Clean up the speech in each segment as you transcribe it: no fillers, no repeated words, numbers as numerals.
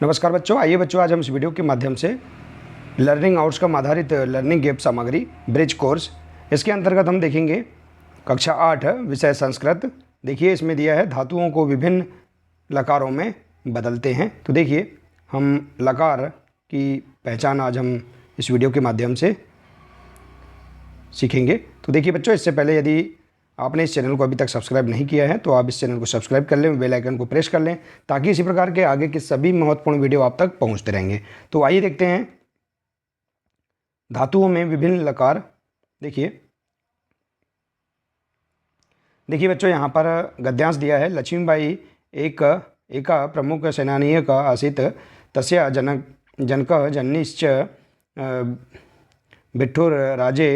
नमस्कार बच्चों, आइए बच्चों आज हम इस वीडियो के माध्यम से लर्निंग आउटकम आधारित लर्निंग गैप सामग्री ब्रिज कोर्स, इसके अंतर्गत हम देखेंगे कक्षा 8 विषय संस्कृत। देखिए इसमें दिया है धातुओं को विभिन्न लकारों में बदलते हैं। तो देखिए हम लकार की पहचान आज हम इस वीडियो के माध्यम से सीखेंगे। तो देखिए बच्चों, इससे पहले यदि आपने इस चैनल को अभी तक सब्सक्राइब नहीं किया है तो आप इस चैनल को सब्सक्राइब कर लें, बेल आइकन को प्रेस कर लें ताकि इसी प्रकार के आगे के सभी महत्वपूर्ण वीडियो आप तक पहुंचते रहेंगे। तो आइए देखते हैं धातुओं में विभिन्न लकार। देखिए बच्चों, यहाँ पर गद्यांश दिया है। लक्ष्मीबाई एका प्रमुख सेनानीय का आसीत् तस्या जनक जन्निश्च बिट्ठुर्राजे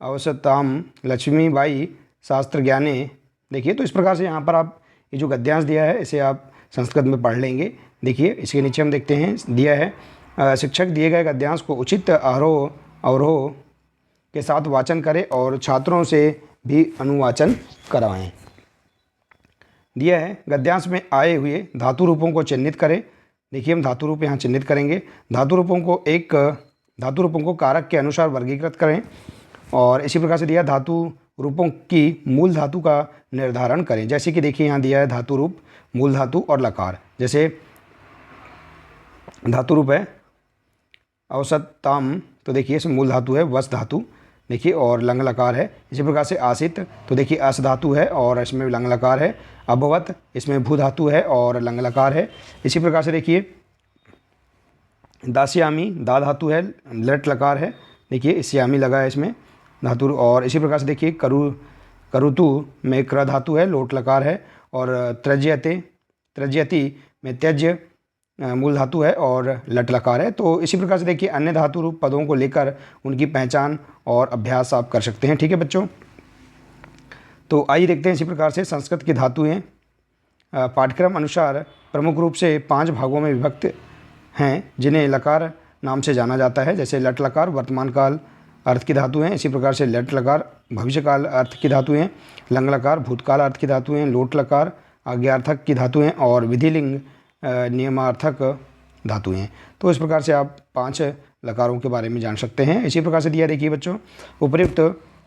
अवसताम लक्ष्मीबाई शास्त्र ज्ञाने। देखिए तो इस प्रकार से यहाँ पर आप ये जो गद्यांश दिया है इसे आप संस्कृत में पढ़ लेंगे। देखिए इसके नीचे हम देखते हैं दिया है शिक्षक दिए गए गद्यांश को उचित अवरोह के साथ वाचन करें और छात्रों से भी अनुवाचन करवाएं। दिया है गद्यांश में आए हुए धातु रूपों को चिन्हित करें। देखिए हम धातु रूप यहाँ चिन्हित करेंगे। धातु रूपों को कारक के अनुसार वर्गीकृत करें और इसी प्रकार से दिया धातु रूपों की मूल धातु का निर्धारण करें। जैसे कि देखिए यहाँ दिया है धातु रूप, मूल धातु और लकार। जैसे धातु रूप है अवसताम, तो देखिए इसमें मूल धातु है वस धातु, देखिए, और लंग लकार है। इसी प्रकार से आसित, तो देखिए अस धातु है और इसमें लंग लकार है। अभवत, इसमें भू धातु है और लंग लकार है। इसी प्रकार से देखिए दास्यामी, दा धातु है, लट लकार है। देखिए इस्यामी लगा है इसमें धातु। और इसी प्रकार से देखिए करुतु में क्र धातु है, लोट लकार है। और त्रज्यति में त्यज्य मूल धातु है और लट लकार है। तो इसी प्रकार से देखिए अन्य धातु रूप पदों को लेकर उनकी पहचान और अभ्यास आप कर सकते हैं। ठीक है बच्चों, तो आइए देखते हैं इसी प्रकार से संस्कृत की धातुएं पाठ्यक्रम अनुसार प्रमुख रूप से 5 भागों में विभक्त हैं जिन्हें लकार नाम से जाना जाता है। जैसे लट लकार वर्तमान काल अर्थ की धातु हैं। इसी प्रकार से लट लकार भविष्यकाल अर्थ की धातु हैं। लंग लकार भूतकाल अर्थ की धातु हैं। लोट लकार आज्ञार्थक की धातु हैं और विधिलिंग नियमार्थक धातु हैं। तो इस प्रकार से आप 5 लकारों के बारे में जान सकते हैं। इसी प्रकार से दिया देखिए बच्चों, उपयुक्त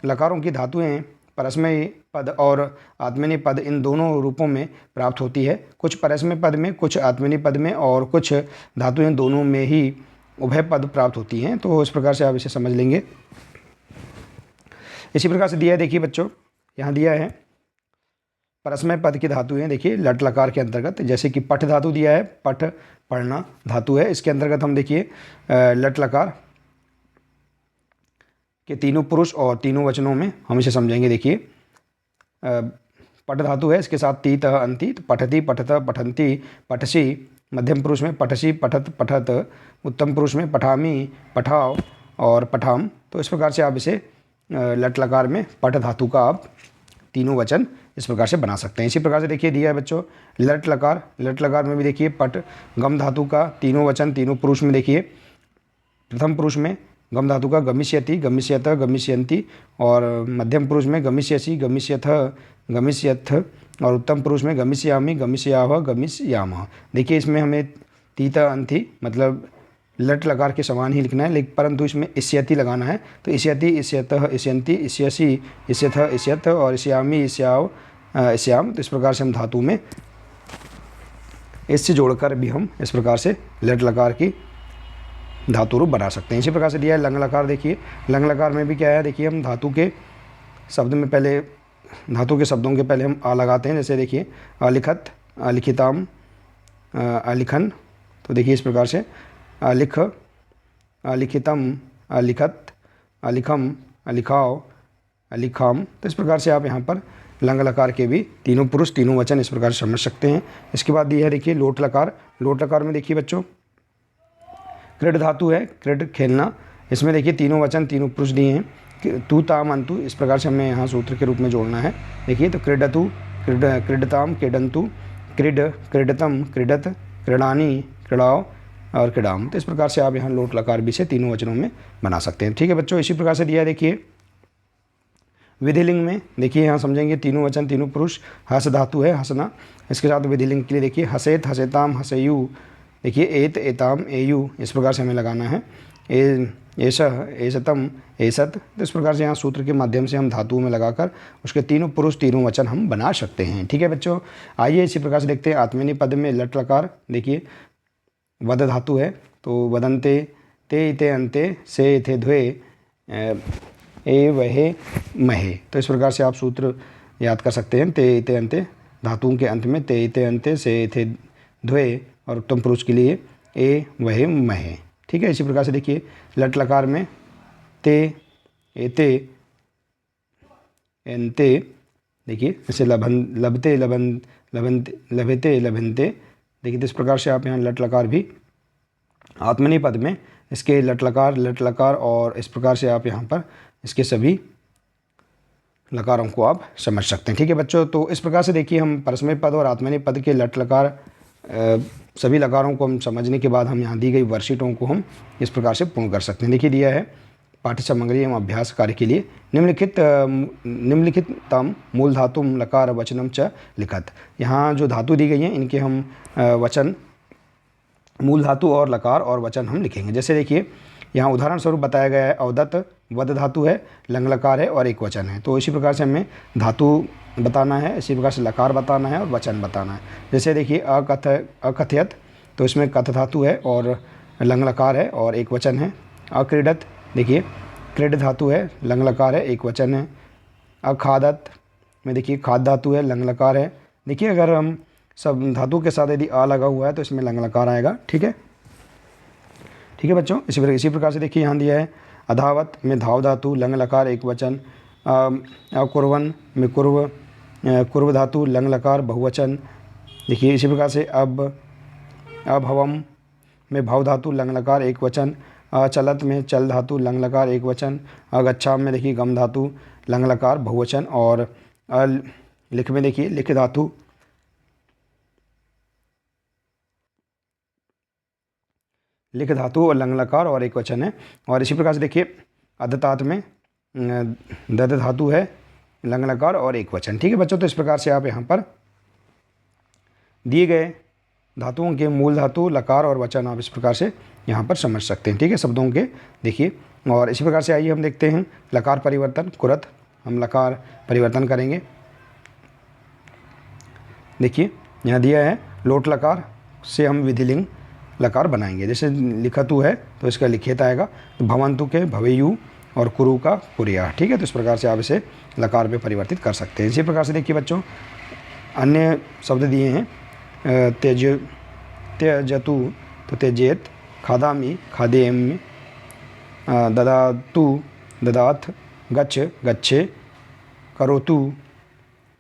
लकारों की धातुएं परस्मय पद और आत्मनेय पद इन दोनों रूपों में प्राप्त होती है। कुछ परस्मय पद में, कुछ आत्मनेय पद में और कुछ धातुएं दोनों में ही उभय पद प्राप्त होती हैं। तो इस प्रकार से आप इसे समझ लेंगे। इसी प्रकार से दिया है देखिए बच्चों, यहाँ दिया है परस्मय पद की धातु है। देखिए लट लकार के अंतर्गत जैसे कि पठ धातु दिया है, पठ पढ़ना धातु है। इसके अंतर्गत हम देखिए लट लकार के तीनों पुरुष और तीनों वचनों में हम इसे समझेंगे। देखिए पठ धातु है, इसके साथ ती तह अंति, तो पठती पठत पठंती पठसी, मध्यम पुरुष में पठसी पठत पठत, उत्तम पुरुष में पठामी पठाओ और पठाम। तो इस प्रकार से आप इसे लट लकार में पठ धातु का आप तीनों वचन इस प्रकार से बना सकते हैं। इसी प्रकार से देखिए दिया है बच्चों लट लकार में भी देखिए पट गम धातु का तीनों वचन तीनों पुरुष में। देखिए प्रथम पुरुष में गम धातु का गमिष्यति गमिष्यत गमिष्यन्ति और मध्यम पुरुष में गमिष्यसि गमिष्यथ गमिष्यथ और उत्तम पुरुष में गमिष्यामि गमिष्यावह गमिष्यामः। देखिए इसमें हमें तीता अंति मतलब लट लकार के समान ही लिखना है, लेकिन परंतु इसमें इष्यति लगाना है। तो इष्यति इष्यतः इष्यन्ति इष्यसि इष्यथ इष्यथ और इष्यामि इष्याव इष्याम। तो इस प्रकार से हम धातु में इससे जोड़कर भी हम इस प्रकार से लट लकार की धातु रूप बना सकते हैं। इसी प्रकार से दिया है लंग लकार। देखिए लंग लकार में भी क्या है, देखिए हम धातु के शब्दों के पहले हम आ लगाते हैं। जैसे देखिए अलिखत अलिखिताम अलिखन, तो देखिए इस प्रकार से अलिख अलिखितम अलिखत अलिखम अलिखाओ अलिखाम। तो इस प्रकार से आप यहाँ पर लंग लकार के भी तीनों पुरुष तीनों वचन इस प्रकार से समझ सकते हैं। इसके बाद दी है देखिए लोट लकार में देखिए बच्चों क्रीड धातु है, क्रीड खेलना। इसमें देखिए तीनों वचन तीनों पुरुष दिए हैं। तू ताम अंतु, इस प्रकार से हमें यहाँ सूत्र के रूप में जोड़ना है। देखिए तो क्रीडतु क्रीडताम क्रीडंतु क्रीड क्रीडतम क्रीडत क्रीडानी क्रीड़ाओ और क्रीडाम। तो इस प्रकार से आप यहाँ लोट लकार भी से तीनों वचनों में बना सकते हैं। ठीक है बच्चों, इसी प्रकार से दिया है देखिए विधिलिंग में। देखिए यहाँ समझेंगे तीनों वचन तीनों पुरुष, हस धातु है हंसना, इसके साथ विधिलिंग के लिए देखिए हसेत हसेताम हसेयु, देखिए एत, एताम, एयु, इस प्रकार से हमें लगाना है। एषः, एषतम, एषत, तो इस प्रकार से यहाँ सूत्र के माध्यम से हम धातुओं में लगाकर उसके तीनों पुरुष तीनों वचन हम बना सकते हैं। ठीक है बच्चों, आइए इसी प्रकार से देखते हैं आत्मनेपदी पद में लट लकार। देखिए वद धातु है तो वदन्ते, ते इते अन्ते, से इथे द्वे, ए वहे महे, तो इस प्रकार से आप सूत्र याद कर सकते हैं। ते इते अन्ते, धातुओं के अंत में ते इते अन्ते, से इथे द्वे, और उत्तम पुरुष के लिए ए वहे महे। ठीक है, इसी प्रकार से देखिए लट लकार में ते, एते, एन्ते, देखिए जैसे लभन, लभते, लभन, लभनते, लभते, लभनते, देखिए इस प्रकार से आप यहाँ लट लकार भी आत्मनेपदी पद में इसके लट लकार और इस प्रकार से आप यहाँ पर इसके सभी लकारों को आप समझ सकते हैं। ठीक है बच्चों, तो इस प्रकार से देखिए हम परस्मैपदी पद और आत्मनेपदी पद के लट लकार सभी लकारों को हम समझने के बाद हम यहाँ दी गई वर्कशीटों को हम इस प्रकार से पूर्ण कर सकते हैं। देखिए दिया है पाठ्य सामग्री एवं अभ्यास कार्य के लिए निम्नलिखितम मूल धातुम लकार वचनम च लिखत। यहाँ जो धातु दी गई हैं इनके हम वचन, मूल धातु और लकार और वचन हम लिखेंगे। जैसे देखिए यहाँ उदाहरण स्वरूप बताया गया है अवदत्त वद धातु है, लंग लकार है और एक वचन है। तो इसी प्रकार से हमें धातु बताना है, इसी प्रकार से लकार बताना है और वचन बताना है। जैसे देखिए अकथयत, तो इसमें कथ धातु है और लंग लकार है और एक वचन है। अक्रीडत, देखिए क्रीड धातु है, लंग लकार है, एक वचन है। अखादत में देखिए खाद धातु है, लंग लकार है। देखिए अगर हम सब धातु के साथ यदि आ लगा हुआ है तो इसमें लंग लकार आएगा। ठीक है बच्चों, इसी प्रकार से देखिए यहाँ दिया है अधावत में धाव धातु, लंग लकार, एक वचन। अकुर्वन में कुर्व धातु, लंग लकार, बहुवचन। देखिए इसी प्रकार से अभवम में भव धातु, लंग लकार, एक वचन। अचलत में चल धातु, लंग लकार, एक वचन। अगच्छाम में देखिए गम धातु, लंग लकार, बहुवचन। और लिख में देखिए लिख धातु, लिख धातु और लंग लकार और एक वचन है। और इसी प्रकार से देखिए अदतात में दद धातु है, लंग लकार और एक वचन। ठीक है बच्चों, तो इस प्रकार से आप यहाँ पर दिए गए धातुओं के मूल धातु, लकार और वचन आप इस प्रकार से यहाँ पर समझ सकते हैं। ठीक है, शब्दों के देखिए। और इसी प्रकार से आइए हम देखते हैं लकार परिवर्तन। कुरत, हम लकार परिवर्तन करेंगे। देखिए यहाँ दिया है लोट लकार से हम विधिलिंग लकार बनाएंगे। जैसे लिखतु है तो इसका लिखित आएगा, तो भवंतु के भवेयु और कुरु का कुरिया। ठीक है, तो इस प्रकार से आप इसे लकार पे परिवर्तित कर सकते हैं। इसी प्रकार से देखिए बच्चों अन्य शब्द दिए हैं त्यजतु तो त्यजेत, खादामी खादेम, ददातु ददात, गच्छ गच्छे, करोतु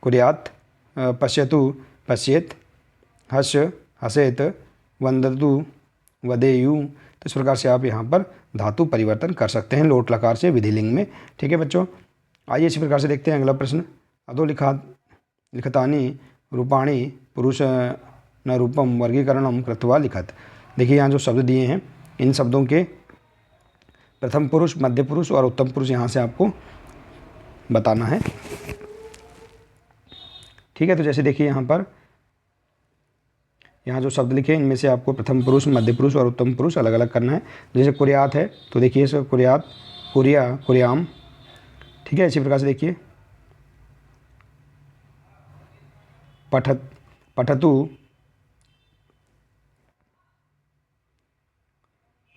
कुर्यात, पश्यतु पश्येत, हस हसेत, वंदतु वदेयु। तो इस प्रकार से आप यहाँ पर धातु परिवर्तन कर सकते हैं लोट लकार से विधिलिंग में। ठीक है बच्चों, आइए इसी प्रकार से देखते हैं अगला प्रश्न। अधो लिखतानि रूपाणी पुरुष न रूपम वर्गीकरणम कृत्वा लिखत। देखिए यहाँ जो शब्द दिए हैं इन शब्दों के प्रथम पुरुष, मध्य पुरुष और उत्तम पुरुष यहाँ से आपको बताना है। ठीक है, तो जैसे देखिए यहाँ जो शब्द लिखे इनमें से आपको प्रथम पुरुष, मध्य पुरुष और उत्तम पुरुष अलग अलग करना है। जैसे कुर्यात है तो देखिए इसका कुर्यात, कुरिया, कुर्याम। ठीक है, इसी प्रकार से देखिए पठतु,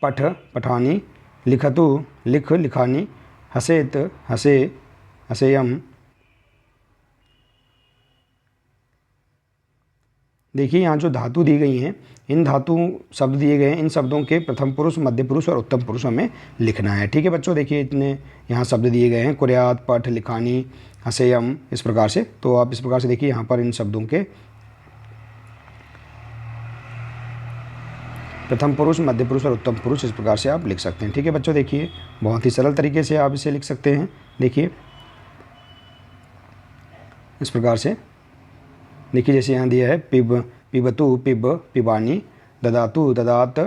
पठ पठानी, लिखतु लिख लिखानी, हसेत हसे हसेयम। देखिए यहाँ जो धातु दी गई हैं इन धातु शब्द दिए गए हैं, इन शब्दों के प्रथम पुरुष, मध्य पुरुष और उत्तम पुरुष हमें लिखना है। ठीक है बच्चों, देखिए इतने यहाँ शब्द दिए गए हैं कुर्यात, पठ, लिखानी, हसेयम, इस प्रकार से। तो आप इस प्रकार से देखिए यहाँ पर इन शब्दों के प्रथम पुरुष, मध्य पुरुष और उत्तम पुरुष इस प्रकार से आप लिख सकते हैं। ठीक है बच्चों, देखिए बहुत ही सरल तरीके से आप इसे लिख सकते हैं। देखिए इस प्रकार से देखिए जैसे यहाँ दिया है पिबतु पिब पिबानी, ददातु ददात,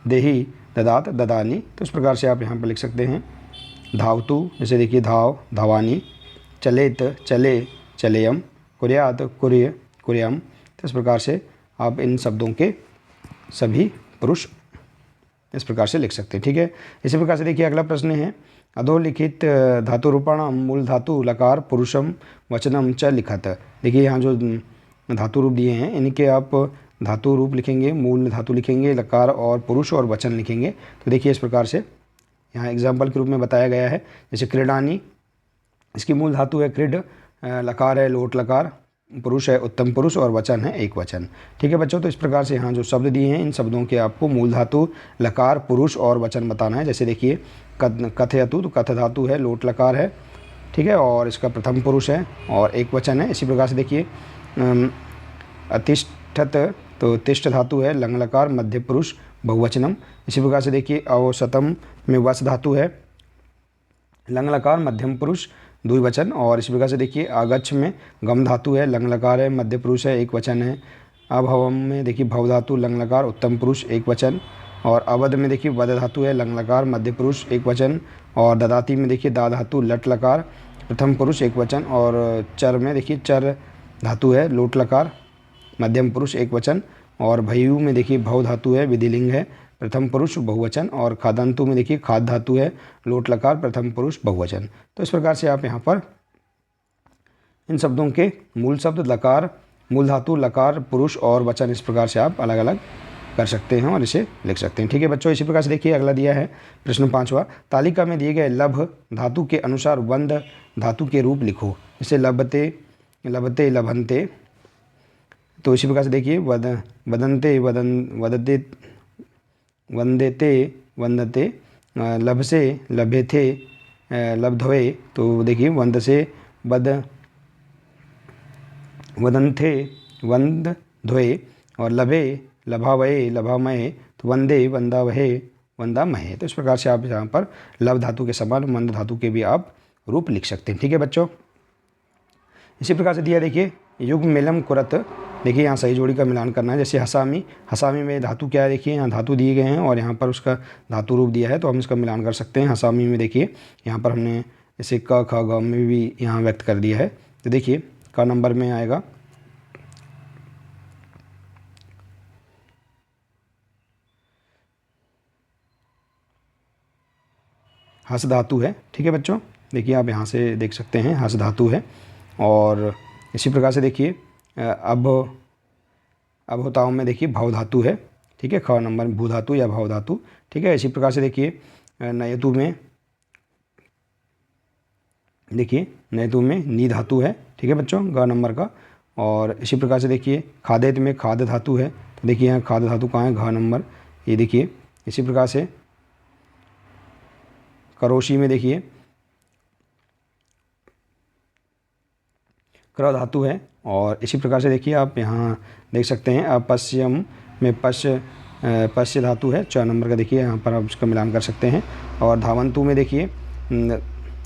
देही ददात ददानी। तो इस प्रकार से आप यहाँ पर लिख सकते हैं। धावतु, जैसे देखिए धाव धावानी, चलेत चले चलेयम, कुर्यात कुर्य कुर्यम। तो इस प्रकार से आप इन शब्दों के सभी पुरुष, इस प्रकार से लिख सकते हैं। ठीक है, इसी प्रकार से देखिए अगला प्रश्न है अधोलिखित धातु रूपाणाम मूल धातु लकार पुरुषम वचनम च लिखत। देखिए यहाँ जो धातु रूप दिए हैं इनके आप धातु रूप लिखेंगे, मूल धातु लिखेंगे, लकार और पुरुष और वचन लिखेंगे। तो देखिए इस प्रकार से यहाँ एग्जाम्पल के रूप में बताया गया है। जैसे क्रीडानी, इसकी मूल धातु है क्रीड, लकार है लोट लकार, पुरुष है उत्तम पुरुष और वचन है एक वचन। ठीक है बच्चों, तो इस प्रकार से यहाँ जो शब्द दिए हैं इन शब्दों के आपको मूल धातु लकार पुरुष और वचन बताना है। जैसे देखिए कथयतु, तो कथ धातु है लोट लकार है, ठीक है, और इसका प्रथम पुरुष है और एक वचन है। इसी प्रकार से देखिए अतिष्ठत, तो तिष्ठ धातु है लंग लकार मध्य पुरुष बहुवचनम। इसी प्रकार से देखिए अवसतम में वस धातु है लंग लकार मध्यम पुरुष द्विवचन। और इसी प्रकार से देखिए आगच्छ में गम धातु है लंग लकार है मध्य पुरुष है एक वचन है। अभवम में देखिए भव धातु लंग लकार उत्तम पुरुष एक वचन। और अवध में देखिए वद धातु है लंग लकार मध्य पुरुष एक वचन। और ददाती में देखिए दा धातु लट लकार प्रथम पुरुष एक वचन। और चर में देखिए चर धातु है लोट लकार मध्यम पुरुष एक वचन। और भयु में देखिए भव धातु है विधिलिंग है प्रथम पुरुष बहुवचन। और खादंतु में देखिए खाद धातु है लोट लकार प्रथम पुरुष बहुवचन। तो इस प्रकार से आप यहाँ पर इन शब्दों के मूल शब्द लकार, मूल धातु लकार, पुरुष और वचन इस प्रकार से आप अलग अलग कर सकते हैं और इसे लिख सकते हैं। ठीक है बच्चों, इसी प्रकार से देखिए अगला दिया है प्रश्न 5वां, तालिका में दिए गए लभ धातु के अनुसार वंद धातु के रूप लिखो। जैसे लभते, लभते, लभंते। तो इसी प्रकार से देखिए वदंते, वदते, वंदेते, वंदते, लभसे, लभेथे, लब्धवे। तो देखिए वंद से वदंथे, वंदध्वे। और लभे, लभावये, लभामये। तो वंदे, वंदावहे, वंदामहे। तो इस प्रकार से आप यहाँ पर लभ धातु के समान वंद धातु के भी आप रूप लिख सकते हैं। ठीक है बच्चों, इसी प्रकार से दिया देखिए युग मिलम कुरत। देखिए यहाँ सही जोड़ी का मिलान करना है। जैसे हसामी, हसामी में धातु क्या है, देखिए यहाँ धातु दिए गए हैं और यहाँ पर उसका धातु रूप दिया है, तो हम इसका मिलान कर सकते हैं। हसामी में देखिए यहाँ पर हमने इसे क ख ग में भी यहाँ व्यक्त कर दिया है। तो देखिए क नंबर में आएगा हस धातु है। ठीक है बच्चों, देखिए आप यहाँ से देख सकते हैं हस धातु है। और इसी प्रकार से देखिए अभोताओं में देखिए भव धातु है। ठीक है, ख नंबर भू धातु या भव धातु। ठीक है, इसी प्रकार से देखिए नयतु में देखिए नयतु में नी धातु है। ठीक है बच्चों, ग नंबर का। और इसी प्रकार से देखिए खादेत में खाद धातु है। तो देखिए यहाँ खाद धातु कहाँ है, घ नंबर, ये देखिए। इसी प्रकार से करोशी में देखिए क्र धातु है। और इसी प्रकार से देखिए आप यहाँ देख सकते हैं अपश्यम में पश्य धातु है 4 नंबर का। देखिए यहाँ पर आप इसका मिलान कर सकते हैं। और धावंतु में देखिए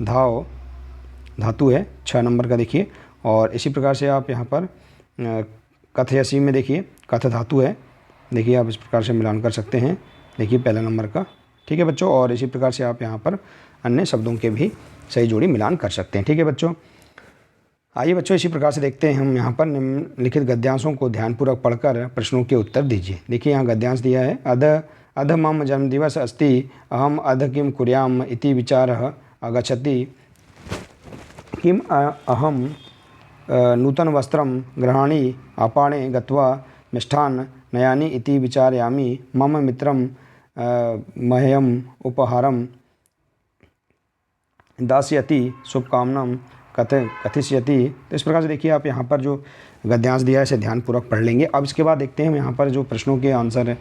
धाव धातु है 6 नंबर का। देखिए और इसी प्रकार से आप यहाँ पर कथयसी में देखिए कथ धातु है। देखिए आप इस प्रकार से मिलान कर सकते हैं, देखिए पहला नंबर का। ठीक है बच्चों, और इसी प्रकार से आप यहाँ पर अन्य शब्दों के भी सही जोड़ी मिलान कर सकते हैं। ठीक है बच्चों, आइए बच्चों इसी प्रकार से देखते हैं हम यहाँ पर निम्नलिखित गद्यांशों को ध्यानपूर्वक पढ़कर प्रश्नों के उत्तर दीजिए। देखिए यहाँ गद्यांश दिया है अध मम जन्मदिवस अस्ति अहम अध किम कुर्याम इति विचारः आगच्छति किम अहम नूतन वस्त्रं गृहाणि आपाणे गत्वा मिष्ठान् नयानि इति विचारयामि मम मित्रं मह्यम उपहारं दास्यति शुभकामनां कथिष्यति। तो इस प्रकार से देखिए आप यहाँ पर जो गद्यांश दिया है इसे ध्यानपूर्वक पढ़ लेंगे। अब इसके बाद देखते हैं हम यहाँ पर जो प्रश्नों के आंसर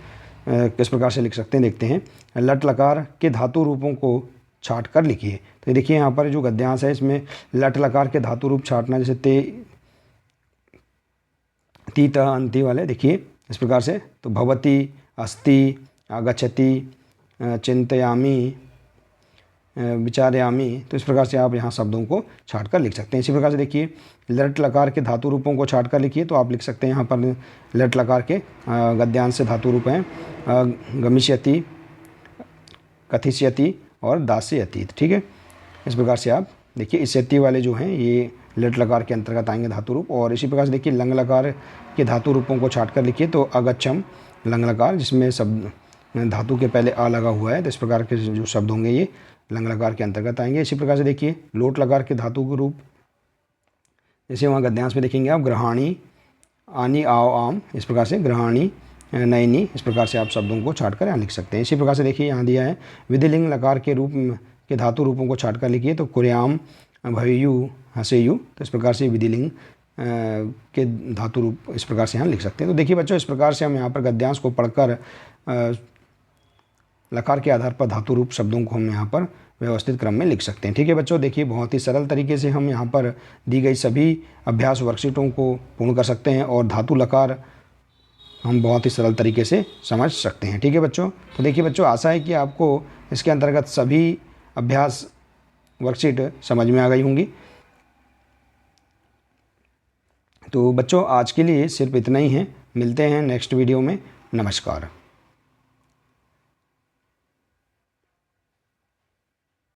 किस प्रकार से लिख सकते हैं। देखते हैं लट लकार के धातु रूपों को छाट कर लिखिए। तो देखिए यहाँ पर जो गद्यांश है इसमें लट लकार के धातु रूप छाटना, जैसे ते ती त अंति वाले देखिए इस प्रकार से। तो भवति, अस्ति, आगच्छति, चिंतयामि, विचारयामि। तो इस प्रकार से आप यहाँ शब्दों को छाट कर लिख सकते हैं। इसी प्रकार से देखिए लट लकार के धातु रूपों को छाट कर लिखिए। तो आप लिख सकते हैं यहाँ पर लट लकार के गद्यांश से धातु रूप हैं गमिष्यति, कथिष्यति और दास्यति। ठीक है, इस प्रकार से आप देखिए इष्यति वाले जो हैं ये लट लकार के अंतर्गत आएंगे धातु रूप। और इसी प्रकार से देखिए लंग लकार के धातु रूपों को छाट कर लिखिए। तो अगच्छम, लंग लकार जिसमें शब्द धातु के पहले आ लगा हुआ है, तो इस प्रकार के जो शब्द होंगे ये लंग लकार के अंतर्गत आएंगे। इसी प्रकार से देखिए लोट लकार के धातु के रूप, जैसे वहाँ गद्यांश में देखेंगे आप ग्रहाणी, आनी, आओ, आम, इस प्रकार से ग्रहाणी, नयनी, इस प्रकार से आप शब्दों को छाट कर यहाँ लिख सकते हैं। इसी प्रकार से देखिए यहाँ दिया है विधिलिंग लकार के रूप के धातु रूपों को छाट कर लिखिए, तो कुर्याम, भयु, हसेयु, तो इस प्रकार से विधिलिंग के धातु रूप इस प्रकार से यहाँ लिख सकते हैं। तो देखिए बच्चों, इस प्रकार से हम यहाँ पर गद्यांश को पढ़कर लकार के आधार पर धातु रूप शब्दों को हम यहाँ पर व्यवस्थित क्रम में लिख सकते हैं। ठीक है बच्चों, देखिए बहुत ही सरल तरीके से हम यहाँ पर दी गई सभी अभ्यास वर्कशीटों को पूर्ण कर सकते हैं और धातु लकार हम बहुत ही सरल तरीके से समझ सकते हैं। ठीक है बच्चों, तो देखिए बच्चों, आशा है कि आपको इसके अंतर्गत सभी अभ्यास वर्कशीट समझ में आ गई होंगी। तो बच्चों आज के लिए सिर्फ इतना ही है, मिलते हैं नेक्स्ट वीडियो में। नमस्कार।